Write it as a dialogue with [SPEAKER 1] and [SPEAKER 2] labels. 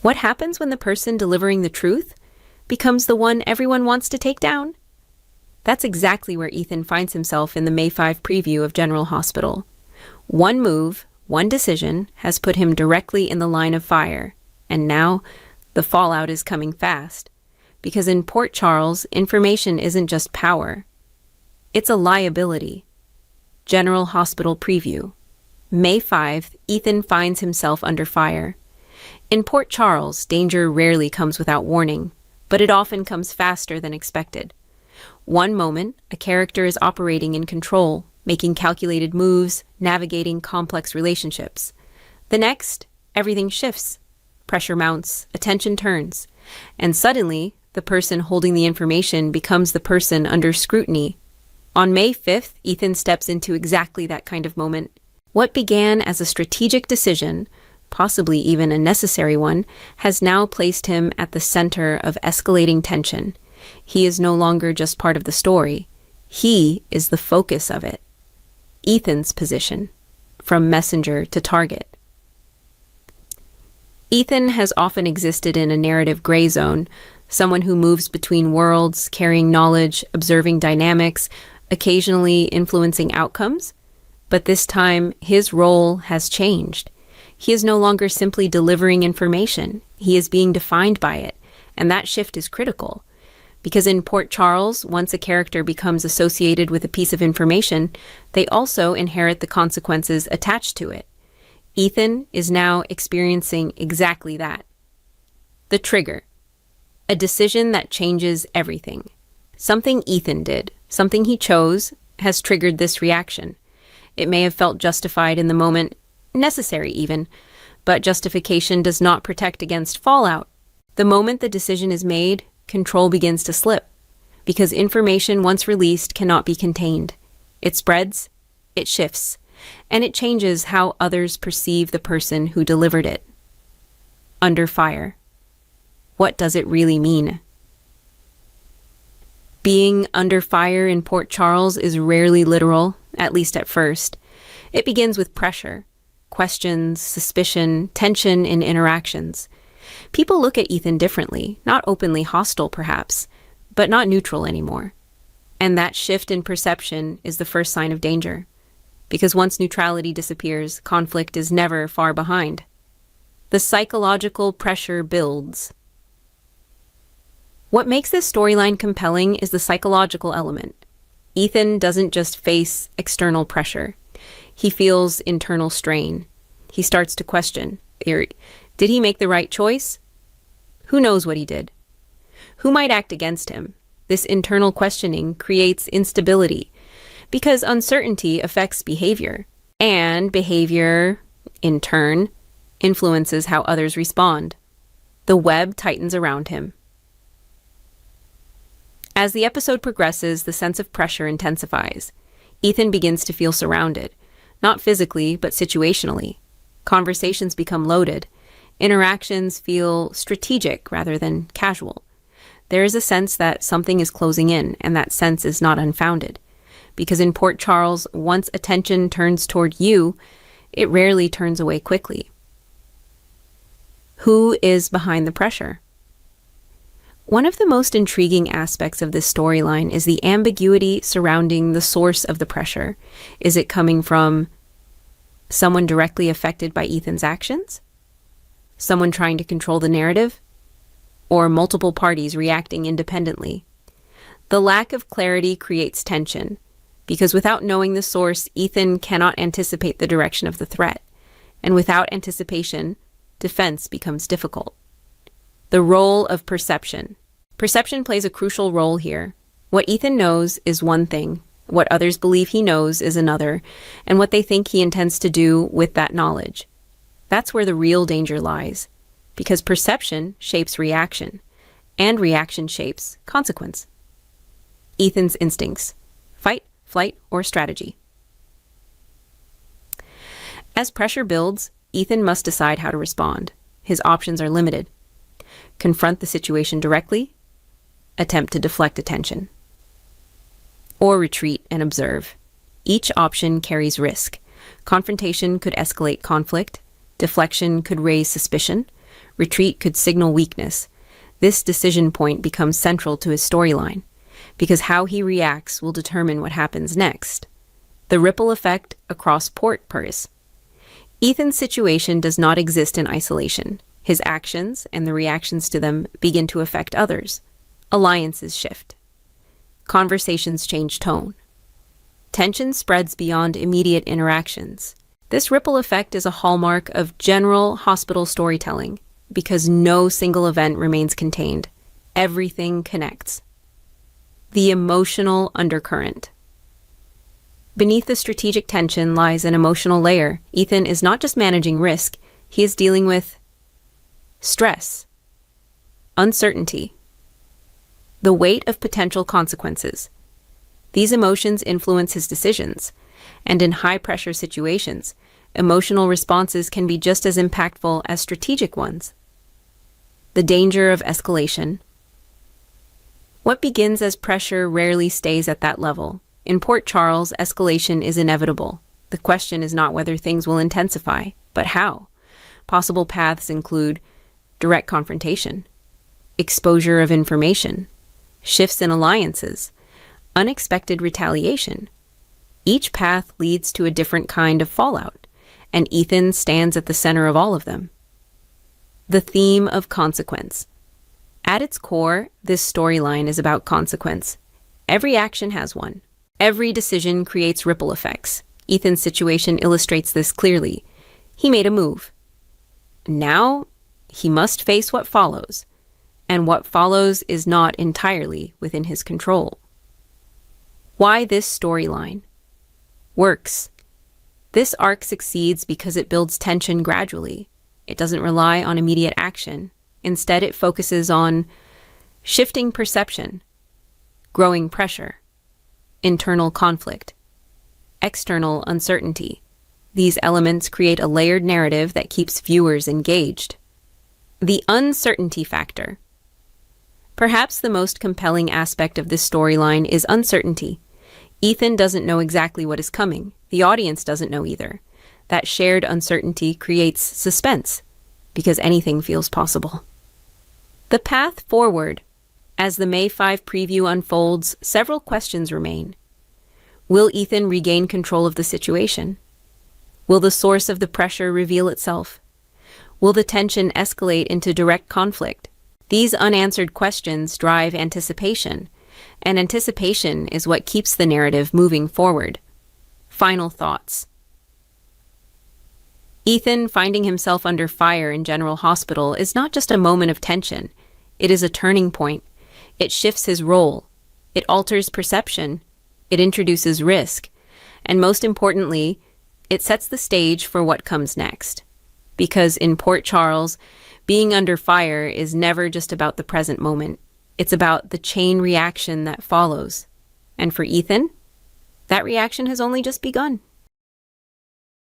[SPEAKER 1] What happens when the person delivering the truth becomes the one everyone wants to take down? That's exactly where Ethan finds himself in the May 5 preview of General Hospital. One move, one decision, has put him directly in the line of fire, and now the fallout is coming fast. Because in Port Charles, information isn't just power. It's a liability. General Hospital preview. May 5, Ethan finds himself under fire. In Port Charles, danger rarely comes without warning, but it often comes faster than expected. One moment, a character is operating in control, making calculated moves, navigating complex relationships. The next, everything shifts. Pressure mounts, attention turns, and suddenly, the person holding the information becomes the person under scrutiny. On May 5th, Ethan steps into exactly that kind of moment. What began as a strategic decision, possibly even a necessary one, has now placed him at the center of escalating tension. He is no longer just part of the story. He is the focus of it. Ethan's position, from messenger to target. Ethan has often existed in a narrative gray zone, someone who moves between worlds, carrying knowledge, observing dynamics, occasionally influencing outcomes. But this time, his role has changed. He is no longer simply delivering information. He is being defined by it, and that shift is critical. Because in Port Charles, once a character becomes associated with a piece of information, they also inherit the consequences attached to it. Ethan is now experiencing exactly that. The trigger. A decision that changes everything. Something Ethan did, something he chose, has triggered this reaction. It may have felt justified in the moment, necessary even, but justification does not protect against fallout. The moment the decision is made, control begins to slip, because information once released cannot be contained. It spreads, it shifts, and it changes how others perceive the person who delivered it. Under fire. What does it really mean? Being under fire in Port Charles is rarely literal, at least at first. It begins with pressure, questions, suspicion, tension in interactions. People look at Ethan differently, not openly hostile perhaps, but not neutral anymore. And that shift in perception is the first sign of danger. Because once neutrality disappears, conflict is never far behind. The psychological pressure builds. What makes this storyline compelling is the psychological element. Ethan doesn't just face external pressure. He feels internal strain. He starts to question, did he make the right choice? Who knows what he did? Who might act against him? This internal questioning creates instability because uncertainty affects behavior, and behavior, in turn, influences how others respond. The web tightens around him. As the episode progresses, the sense of pressure intensifies. Ethan begins to feel surrounded, not physically, but situationally. Conversations become loaded. Interactions feel strategic rather than casual. There is a sense that something is closing in, and that sense is not unfounded. Because in Port Charles, once attention turns toward you, it rarely turns away quickly. Who is behind the pressure? One of the most intriguing aspects of this storyline is the ambiguity surrounding the source of the pressure. Is it coming from someone directly affected by Ethan's actions? Someone trying to control the narrative? Or multiple parties reacting independently? The lack of clarity creates tension, because without knowing the source, Ethan cannot anticipate the direction of the threat. And without anticipation, defense becomes difficult. The role of perception. Perception plays a crucial role here. What Ethan knows is one thing, what others believe he knows is another, and what they think he intends to do with that knowledge. That's where the real danger lies, because perception shapes reaction, and reaction shapes consequence. Ethan's instincts: fight, flight, or strategy. As pressure builds, Ethan must decide how to respond. His options are limited. Confront the situation directly, attempt to deflect attention, or retreat and observe. Each option carries risk. Confrontation could escalate conflict, deflection could raise suspicion, Retreat could signal weakness. This decision point becomes central to his storyline, because how he reacts will determine what happens next. The ripple effect across port purse. Ethan's situation does not exist in isolation. His actions and the reactions to them begin to affect others. Alliances shift. Conversations change tone. Tension spreads beyond immediate interactions. This ripple effect is a hallmark of general hospital storytelling, because no single event remains contained. Everything connects. The emotional undercurrent. Beneath the strategic tension lies an emotional layer. Ethan is not just managing risk, he is dealing with stress, uncertainty, the weight of potential consequences. These emotions influence his decisions, and in high-pressure situations, emotional responses can be just as impactful as strategic ones. The danger of escalation. What begins as pressure rarely stays at that level. In Port Charles, escalation is inevitable. The question is not whether things will intensify, but how. Possible paths include direct confrontation, exposure of information, shifts in alliances, unexpected retaliation. Each path leads to a different kind of fallout, and Ethan stands at the center of all of them. The theme of consequence. At its core, this storyline is about consequence. Every action has one. Every decision creates ripple effects. Ethan's situation illustrates this clearly. He made a move. Now, he must face what follows, and what follows is not entirely within his control. Why this storyline works. This arc succeeds because it builds tension gradually. It doesn't rely on immediate action. Instead, it focuses on shifting perception, growing pressure, internal conflict, external uncertainty. These elements create a layered narrative that keeps viewers engaged. The uncertainty factor. Perhaps the most compelling aspect of this storyline is uncertainty. Ethan doesn't know exactly what is coming. The audience doesn't know either. That shared uncertainty creates suspense, because anything feels possible. The path forward. As the May 5 preview unfolds, several questions remain. Will Ethan regain control of the situation? Will the source of the pressure reveal itself? Will the tension escalate into direct conflict? These unanswered questions drive anticipation, and anticipation is what keeps the narrative moving forward. Final thoughts. Ethan finding himself under fire in General Hospital is not just a moment of tension. It is a turning point. It shifts his role. It alters perception. It introduces risk. And most importantly, it sets the stage for what comes next. Because in Port Charles, being under fire is never just about the present moment. It's about the chain reaction that follows. And for Ethan, that reaction has only just begun.